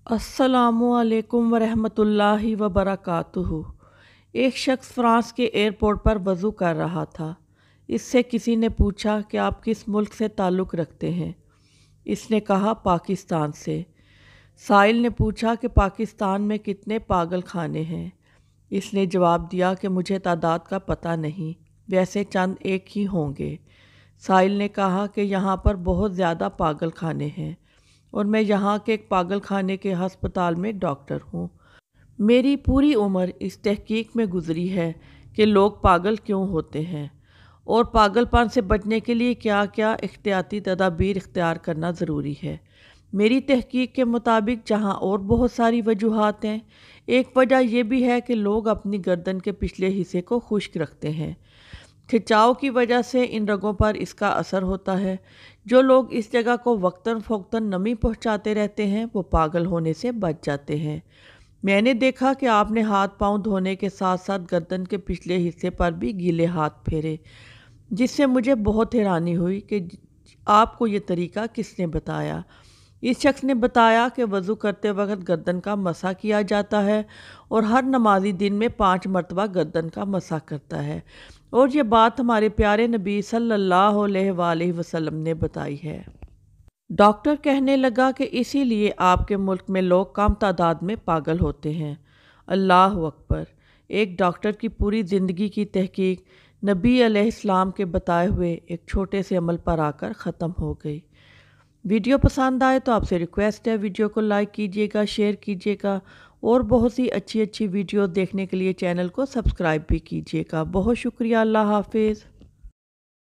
अस्सलामुअलैकुम वरहमतुल्लाहि वबरकातुहू। एक शख्स फ्रांस के एयरपोर्ट पर वज़ू कर रहा था। इससे किसी ने पूछा कि आप किस मुल्क से ताल्लुक़ रखते हैं। इसने कहा पाकिस्तान से। साइल ने पूछा कि पाकिस्तान में कितने पागल खाने हैं। इसने जवाब दिया कि मुझे तादाद का पता नहीं, वैसे चंद एक ही होंगे। साइल ने कहा कि यहाँ पर बहुत ज़्यादा पागल खाने हैं और मैं यहाँ के एक पागल खाने के हस्पताल में डॉक्टर हूँ। मेरी पूरी उम्र इस तहकीक में गुजरी है कि लोग पागल क्यों होते हैं और पागलपन से बचने के लिए क्या क्या एहतियाती तदाबीर इख्तियार करना ज़रूरी है। मेरी तहकीक के मुताबिक जहाँ और बहुत सारी वजूहात हैं, एक वजह यह भी है कि लोग अपनी गर्दन के पिछले हिस्से को खुश्क रखते हैं। खिंचाव की वजह से इन रगों पर इसका असर होता है। जो लोग इस जगह को वक्तन फ़ौक्तन नमी पहुंचाते रहते हैं वो पागल होने से बच जाते हैं। मैंने देखा कि आपने हाथ पांव धोने के साथ साथ गर्दन के पिछले हिस्से पर भी गीले हाथ फेरे, जिससे मुझे बहुत हैरानी हुई कि आपको ये तरीका किसने बताया। इस शख्स ने बताया कि वज़ू करते वक्त गर्दन का मसा किया जाता है और हर नमाजी दिन में 5 मरतबा गर्दन का मसा करता है, और ये बात हमारे प्यारे नबी सल्लल्लाहु अलैहि वसल्लम ने बताई है। डॉक्टर कहने लगा कि इसीलिए आपके मुल्क में लोग कम तादाद में पागल होते हैं। अल्लाह अकबर। एक डॉक्टर की पूरी ज़िंदगी की तहकीक नबी अलैहिस्सलाम के बताए हुए एक छोटे से अमल पर आकर ख़त्म हो गई। वीडियो पसंद आए तो आपसे रिक्वेस्ट है, वीडियो को लाइक कीजिएगा, शेयर कीजिएगा और बहुत सी अच्छी अच्छी वीडियो देखने के लिए चैनल को सब्सक्राइब भी कीजिएगा। बहुत शुक्रिया। अल्लाह हाफिज़।